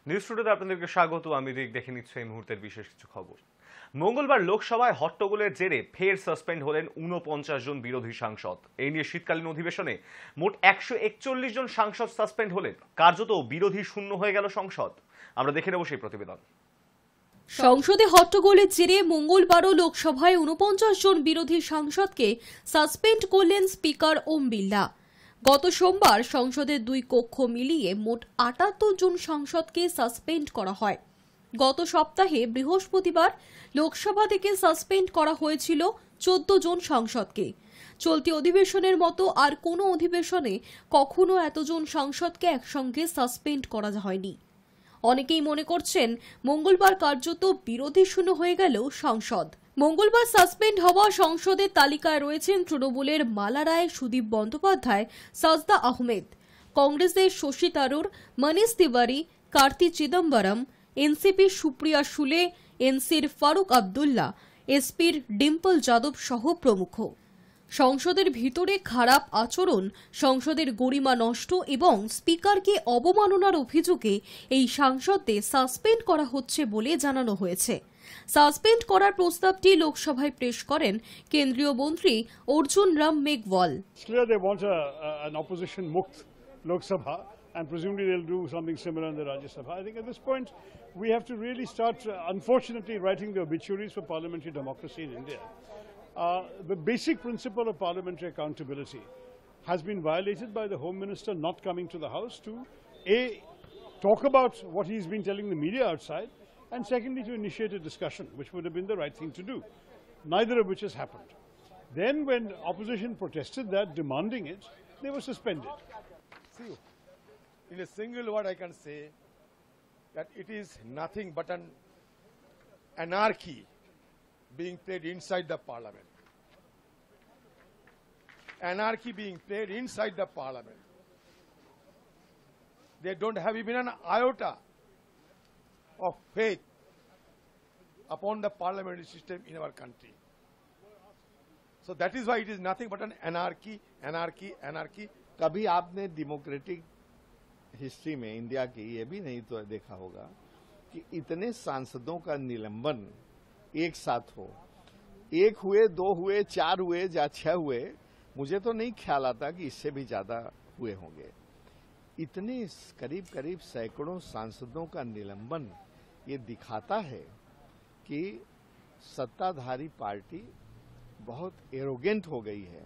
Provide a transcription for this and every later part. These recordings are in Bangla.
নিউজ স্টুডিওতে আপনাদেরকে স্বাগত। আমি রিক, দেখে নিচ্ছি এই মুহূর্তের বিশেষ কিছু খবর। মঙ্গলবার লোকসভায় হট্টগোলের জেরে ফের সাসপেন্ড হলেন ৪৯ জন বিরোধী সাংসদ। এই নিয়ে শীতকালীন অধিবেশনে মোট ১৪১ জন সাংসদ সাসপেন্ড হলেন। কার্যত বিরোধী শূন্য হয়ে গেল সংসদ। আমরা দেখে নেব সেই প্রতিবেদন। সংসদে হট্টগোলের জেরে মঙ্গলবারও লোকসভায় ৪৯ জন বিরোধী সাংসদকে সাসপেন্ড করলেন স্পিকার ওম বিড়লা। গত সোমবার সংসদের দুই কক্ষ মিলিয়ে মোট ৭৮ জন সাংসদকে সাসপেন্ড করা হয়। গত সপ্তাহে বৃহস্পতিবার লোকসভা থেকে সাসপেন্ড করা হয়েছিল ১৪ জন সাংসদকে। চলতি অধিবেশনের মতো আর কোনো অধিবেশনে কখনো এতজন সাংসদকে একসঙ্গে সাসপেন্ড করা হয়নি। অনেকেই মনে করছেন মঙ্গলবার কার্যত বিরোধী শূন্য হয়ে গেল সংসদ। মঙ্গলবার সাসপেন্ড হওয়া সংসদের তালিকায় রয়েছেন তৃণমূলের মালা রায়, সুদীপ বন্দ্যোপাধ্যায়, সাজদা আহমেদ, কংগ্রেসের শশী থারুর, মনীষ তিওয়ারি, কার্তি চিদম্বরম, এনসিপির সুপ্রিয়া সুলে, এনসির ফারুক আবদুল্লাহ, এসপির ডিম্পল যাদব সহ প্রমুখ। সংসদের ভিতরে খারাপ আচরণ, সংসদের গরিমা নষ্ট এবং স্পিকারকে অবমাননার অভিযোগে এই সাংসদদের সাসপেন্ড করা হচ্ছে বলে জানানো হয়েছে। সাসপেন্ড করার প্রস্তাবটি লোকসভায় পেশ করেন কেন্দ্রীয় মন্ত্রী Arjun Ram Meghwal. And presumably they'll do something similar in the Rajya Sabha. I think at this point we have to really start, unfortunately, writing the obituaries for parliamentary democracy in India. The basic principle of parliamentary accountability has been violated by the Home Minister not coming to the House to talk about what he's been telling the media outside, and secondly to initiate a discussion, which would have been the right thing to do, neither of which has happened. Then when opposition protested that, demanding it, they were suspended. See, in a single word I can say that it is nothing but an anarchy being played inside the parliament. Anarchy being played inside the parliament. They don't have even an iota of faith upon the parliamentary system in our country. So that is why it is nothing but an anarchy. कभी आपने डेमोक्रेटिक हिस्ट्री में इंडिया की ये भी नहीं तो देखा होगा कि इतने सांसदों का निलंबन एक साथ हो। एक हुए, दो हुए, चार हुए या 6 हुए, मुझे तो नहीं ख्याल आता कि इससे भी ज्यादा हुए होंगे। इतने करीब करीब सैकड़ों सांसदों का निलंबन ये दिखाता है कि सत्ताधारी पार्टी बहुत एरोगेंट हो गई है।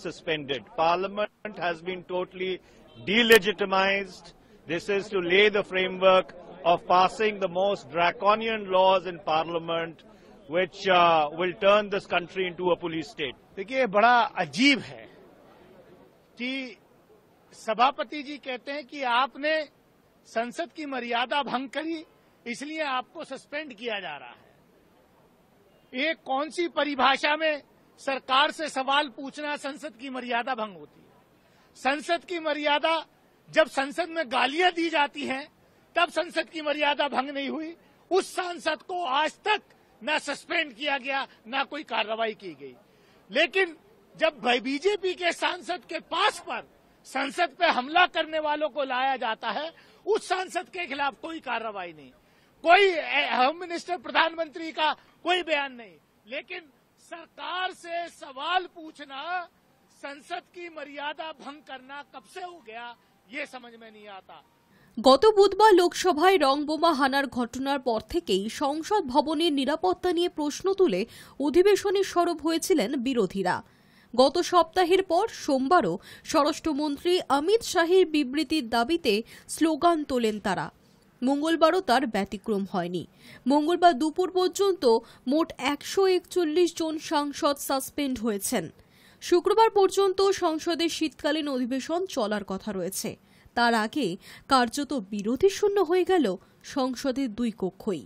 Suspended. Parliament has been totally delegitimized. This is to lay the framework of passing the most draconian laws in Parliament, which will turn this country into a police state. देखिए, बड़ा अजीब है कि सभापति जी कहते हैं कि आपने संसद की मर्यादा भंग करी, इसलिए आपको सस्पेंड किया जा रहा है। ये कौन सी परिभाषा में सरकार से सवाल पूछना संसद की मर्यादा भंग होती है? संसद की मर्यादा जब संसद में गालियां दी जाती हैं तब संसद की मर्यादा भंग नहीं हुई। उस सांसद को आज तक न सस्पेंड किया गया, न कोई कार्रवाई की गई। लेकिन जब बीजेपी के सांसद के पास पर संसद पे हमला करने वालों को लाया जाता है, उस सांसद के खिलाफ कोई कार्रवाई नहीं, कोई होम मिनिस्टर, प्रधानमंत्री का कोई बयान नहीं। लेकिन सरकार से सवाल पूछना, संसद की मर्यादा भंग करना कब से हो गया, ये समझ में नहीं आता। গত বুধবার লোকসভায় রং বোমা হানার ঘটনার পর থেকেই সংসদ ভবনের নিরাপত্তা নিয়ে প্রশ্ন তুলে অধিবেশনে সরব হয়েছিলেন বিরোধীরা। গত সপ্তাহের পর সোমবারও স্বরাষ্ট্রমন্ত্রী অমিত শাহের বিবৃতির দাবিতে স্লোগান তোলেন তারা। মঙ্গলবারও তার ব্যতিক্রম হয়নি। মঙ্গলবার দুপুর পর্যন্ত মোট ১৪১ জন সাংসদ সাসপেন্ড হয়েছেন। শুক্রবার পর্যন্ত সংসদের শীতকালীন অধিবেশন চলার কথা রয়েছে। তার আগে কার্যত বিরোধী শূন্য হয়ে গেল সংসদের দুই কক্ষই।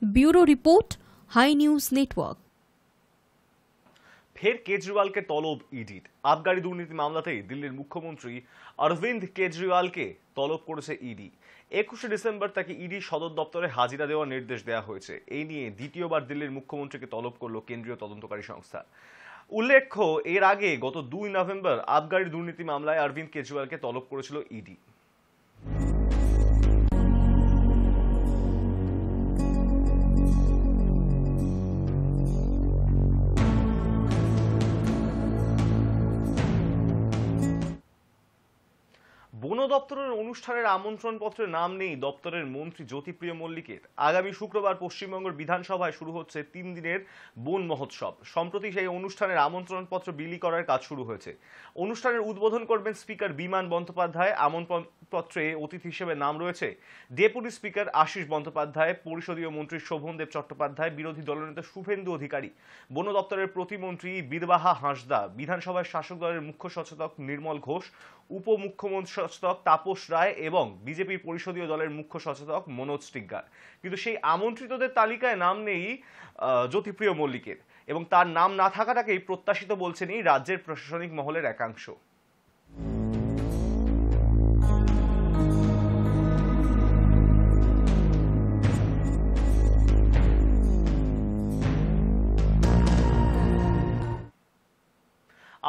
ব্যুরো রিপোর্ট, হাই নিউজ নেটওয়ার্ক। ফের কেজরিওয়ালকে তলব ইডির। আবগারি দুর্নীতি মামলাতেই দিল্লির মুখ্যমন্ত্রী অরবিন্দ কেজরিওয়ালকে তলব করেছে ইডি। 21শে ডিসেম্বর তাকে ইডি সদর দপ্তরে হাজিরা দেওয়ার নির্দেশ দেওয়া হয়েছে। এই নিয়ে দ্বিতীয়বার দিল্লির মুখ্যমন্ত্রীকে তলব করল কেন্দ্রীয় তদন্তকারী সংস্থা। উল্লেখ্য, এর আগে গত 2 নভেম্বর আবগারি দুর্নীতি মামলায় অরবিন্দ কেজরিওয়ালকে তলব করেছিল ইডি। অনুষ্ঠানের আমন্ত্রণপত্রে নাম নেই দপ্তরের মন্ত্রী জ্যোতিপ্রিয় মল্লিকের। আগামী শুক্রবার পশ্চিমবঙ্গের বিধানসভায় শুরু হচ্ছে 3 দিনের বন মহোৎসব। সম্প্রতি সেই অনুষ্ঠানের আমন্ত্রণপত্র বিলি করার কাজ শুরু হয়েছে। অনুষ্ঠানের উদ্বোধন করবেন স্পিকার বিমান বন্দ্যোপাধ্যায়। আমন্ত্রণপত্রে অতিথি হিসেবে নাম রয়েছে ডেপুটি স্পিকার আশিস বন্দ্যোপাধ্যায়, পরিষদীয় মন্ত্রী শোভনদেব চট্টোপাধ্যায়, বিরোধী দলনেতা শুভেন্দু অধিকারী, বন দপ্তরের প্রতিমন্ত্রী বীরবাহা হাঁসদা, বিধানসভার শাসক দলের মুখ্য সচেতক নির্মল ঘোষ, উপমুখ্যমন্ত্রী সচেতক তাপস রায় এবং বিজেপির পরিষদীয় দলের মুখ্য সচেতক মনোজ টিগ্গার। কিন্তু সেই আমন্ত্রিতদের তালিকায় নাম নেই জ্যোতিপ্রিয় মল্লিকের, এবং তার নাম না থাকাটাকেই প্রত্যাশিত বলছেন এই রাজ্যের প্রশাসনিক মহলের একাংশ।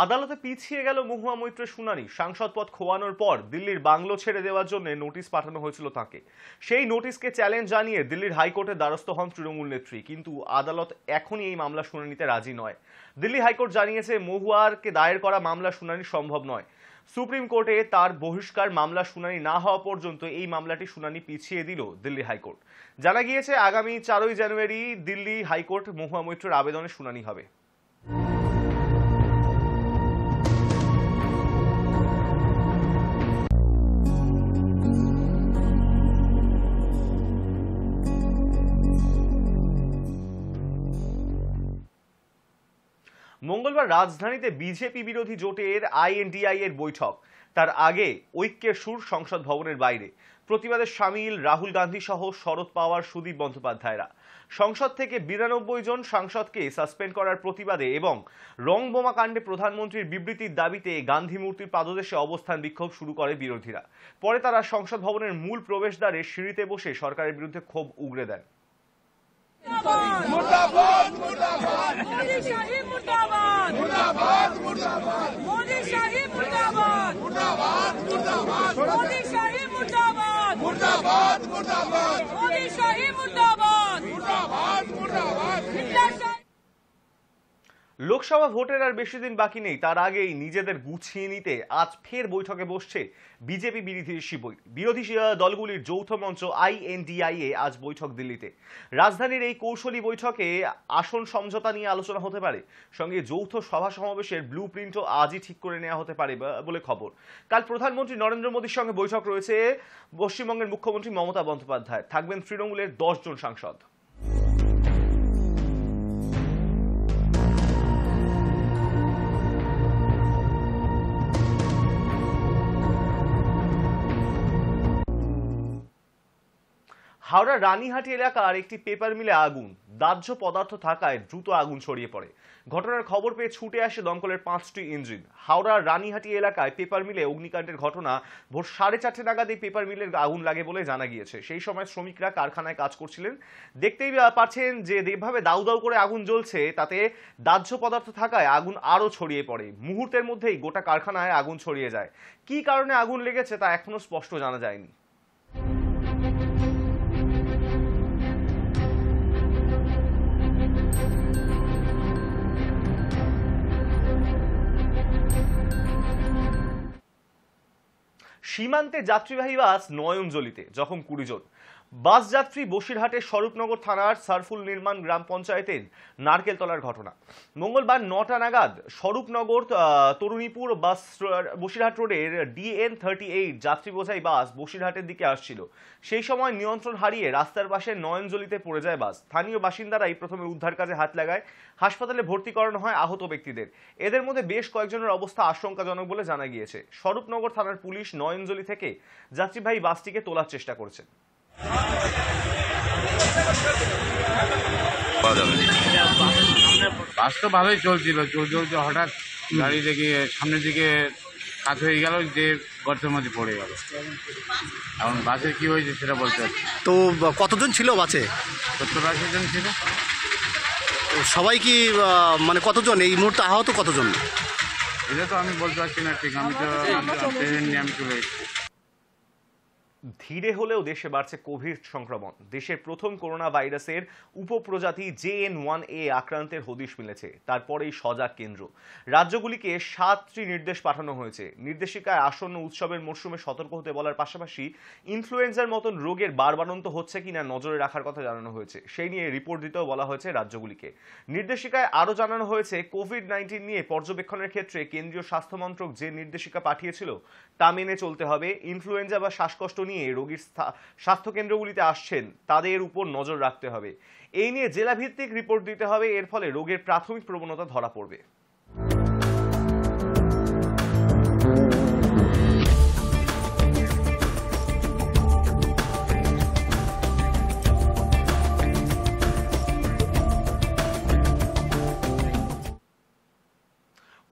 আদালতে পিছিয়ে গেল মহুয়া মৈত্রের শুনানি। সাংসদ পদ খোয়ানোর পর দিল্লির বাংলো ছেড়ে দেওয়ার জন্য নোটিশ পাঠানো হয়েছিল তাকে। সেই নোটিশকে চ্যালেঞ্জ জানিয়ে দিল্লির হাইকোর্টের দ্বারস্থ হন তৃণমূল নেত্রী, কিন্তু আদালত এখনই এই মামলা শুনানিতে রাজি নয়। দিল্লি হাইকোর্ট জানিয়েছে মহুয়ারকে দায়ের করা মামলা শুনানি সম্ভব নয়। সুপ্রিম কোর্টে তার বহিষ্কার মামলা শুনানি না হওয়া পর্যন্ত এই মামলাটি শুনানি পিছিয়ে দিল দিল্লি হাইকোর্ট। জানা গিয়েছে আগামী 4 জানুয়ারি দিল্লি হাইকোর্ট মহুয়া মৈত্রের আবেদনের শুনানি হবে। মঙ্গলবার রাজধানীতে বিজেপি বিরোধী জোটের INDI এর বৈঠক। তার আগে ঐক্যের সুর সংসদ ভবনের বাইরে। প্রতিবাদে সামিল রাহুল গান্ধী সহ শরদ পাওয়ার, সুদীপ বন্দ্যোপাধ্যায়রা। সংসদ থেকে 92 জন সাংসদকে সাসপেন্ড করার প্রতিবাদে এবং রং বোমা কাণ্ডে প্রধানমন্ত্রীর বিবৃতির দাবিতে গান্ধী মূর্তির পাদদেশে অবস্থান বিক্ষোভ শুরু করে বিরোধীরা। পরে তারা সংসদ ভবনের মূল প্রবেশদ্বারে সিঁড়িতে বসে সরকারের বিরুদ্ধে ক্ষোভ উগরে দেন। मुर्दाबाद मुर्दाबाद मोदी शाही मुर्दाबाद मुर्दाबाद मुर्दाबाद मोदी शाही मुर्दाबाद मुर्दाबाद मुर्दाबाद मोदी शाही मुर्दाबाद मुर्दाबाद मुर्दाबाद मोदी शाही मुर्दाबाद मुर्दाबाद मुर्दाबाद লোকসভা ভোটের আর বেশি দিন বাকি নেই, তার আগেই নিজেদের গুছিয়ে নিতে আজ ফের বৈঠকে বসছে বিজেপি বিরোধী দলগুলির যৌথ মঞ্চ INDI এ আজ বৈঠক দিল্লিতে। রাজধানীর এই কৌশলী বৈঠকে আসন সমঝোতা নিয়ে আলোচনা হতে পারে, সঙ্গে যৌথ সভা সমাবেশের ব্লু প্রিন্টও আজই ঠিক করে নেওয়া হতে পারে বলে খবর। কাল প্রধানমন্ত্রী নরেন্দ্র মোদীর সঙ্গে বৈঠক রয়েছে পশ্চিমবঙ্গের মুখ্যমন্ত্রী মমতা বন্দ্যোপাধ্যায়। থাকবেন তৃণমূলের 10 জন সাংসদ। হাওড়ার রানীহাটি এলাকার একটি পেপার মিলে আগুন। দাহ্য পদার্থ থাকায় দ্রুত আগুন ছড়িয়ে পড়ে। ঘটনার খবর পেয়ে ছুটে আসে দমকলের 5টি ইঞ্জিন। হাওড়ার রানীহাটি এলাকায় পেপার মিলে অগ্নিকাণ্ডের ঘটনা ভোর 4:30 নাগাদ এই পেপার মিলের আগুন লাগে বলে জানা গিয়েছে। সেই সময় শ্রমিকরা কারখানায় কাজ করছিলেন। দেখতেই পাচ্ছেন যে যেভাবে দাউ দাউ করে আগুন জ্বলছে, তাতে দাহ্য পদার্থ থাকায় আগুন আরও ছড়িয়ে পড়ে। মুহূর্তের মধ্যেই গোটা কারখানায় আগুন ছড়িয়ে যায়। কী কারণে আগুন লেগেছে তা এখনো স্পষ্ট জানা যায়নি। সীমান্তে যাত্রীবাহী বাস নয়নজলিতে, জখম 20 জন। বাস যাত্রী বসিরহাটের স্বরূপনগর থানার সারফুল নির্মাণ গ্রাম পঞ্চায়েতের নারকেলতলার ঘটনা। মঙ্গলবার 9টা নাগাদ স্বরূপনগর তরুণীপুর বাস বসিরহাট রোডের DN38 যাত্রী বোঝাই বাস বসিরহাটের দিকে আসছিল। সেই সময় নিয়ন্ত্রণ হারিয়ে রাস্তার পাশে নয়নজলিতে পড়ে যায় বাস। স্থানীয় বাসিন্দারাই প্রথমে উদ্ধার কাজে হাত লাগায়। হাসপাতালে ভর্তি করানো হয় আহত ব্যক্তিদের। এদের মধ্যে বেশ কয়েকজনের অবস্থা আশঙ্কাজনক বলে জানা গিয়েছে। স্বরূপনগর থানার পুলিশ নয়নজলি থেকে যাত্রীবাহী বাসটিকে তোলার চেষ্টা করছে। বাস তো ভালোই চলছিল, চলতে হঠাৎ গাড়ি দেখি সামনের দিকে কাজ হয়ে গেল, যে গর্তের মধ্যে পড়ে গেল। এখন বাসের কি হয়েছে সেটা বলতে পারছি। তো কতজন ছিল বাসে? 70-80 জন ছিল। সবাই কি মানে কতজন এই মুহূর্তে আহত কতজন? এটা তো আমি বলতে পারছি না ঠিক, আমি তো ট্রেন নিয়ে আমি চলে এসেছি। ধীরে হলেও দেশে বাড়ছে কোভিড সংক্রমণ। দেশের প্রথম করোনা ভাইরাসের উপপ্রজাতি JN1A আক্রান্তের হদিশ মিলেছে। তারপরেই সজাগ কেন্দ্র। রাজ্যগুলিকে 7টি নির্দেশ পাঠানো হয়েছে। নির্দেশিকায় আসন্ন উৎসবের মরশুমে সতর্ক হতে বলার পাশাপাশি ইনফ্লুয়েঞ্জার মতন রোগের বাড়বাড়ন্ত হচ্ছে কিনা নজরে রাখার কথা জানানো হয়েছে। সেই নিয়ে রিপোর্ট দিতেও বলা হয়েছে রাজ্যগুলিকে। নির্দেশিকায় আরও জানানো হয়েছে, কোভিড-19 নিয়ে পর্যবেক্ষণের ক্ষেত্রে কেন্দ্রীয় স্বাস্থ্য মন্ত্রক যে নির্দেশিকা পাঠিয়েছিল তা মেনে চলতে হবে। ইনফ্লুয়েঞ্জা বা শ্বাসকষ্ট নিয়ে রোগীর স্বাস্থ্য কেন্দ্রগুলিতে আসছেন তাদের উপর নজর রাখতে হবে। এই নিয়ে জেলাভিত্তিক রিপোর্ট দিতে হবে। এর ফলে রোগের প্রাথমিক প্রবণতা ধরা পড়বে।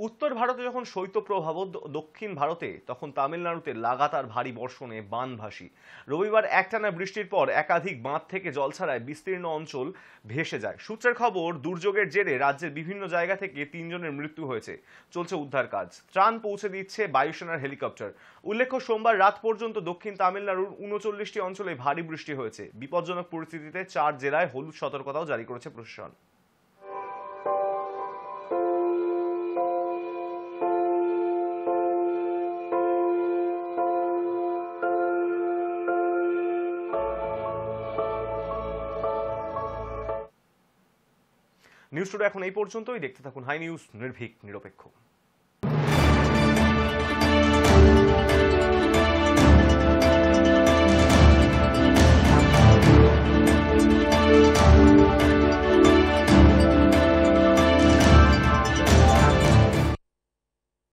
উত্তর ভারতে যখন শৈত্যপ্রবাহ, দক্ষিণ ভারতে তখন তামিলনাড়ুতে লাগাতার ভারী বর্ষণে বানভাসী। রবিবার একটানা বৃষ্টির পর একাধিক বাঁধ থেকে জল ছাড়ায় বিস্তীর্ণ অঞ্চল ভেসে যায়। সূত্রের খবর, দুর্যোগের জেরে রাজ্যের বিভিন্ন জায়গা থেকে 3 জনের মৃত্যু হয়েছে। চলছে উদ্ধার কাজ। ত্রাণ পৌঁছে দিচ্ছে বায়ুসেনার হেলিকপ্টার। উল্লেখ্য, সোমবার রাত পর্যন্ত দক্ষিণ তামিলনাড়ুর 39টি অঞ্চলে ভারী বৃষ্টি হয়েছে। বিপজ্জনক পরিস্থিতিতে 4 জেলায় হলুদ সতর্কতাও জারি করেছে প্রশাসন। নিউজ টুডে এখন এই পর্যন্তই। দেখতে থাকুন হাই নিউজ, নির্ভীক নিরপেক্ষ।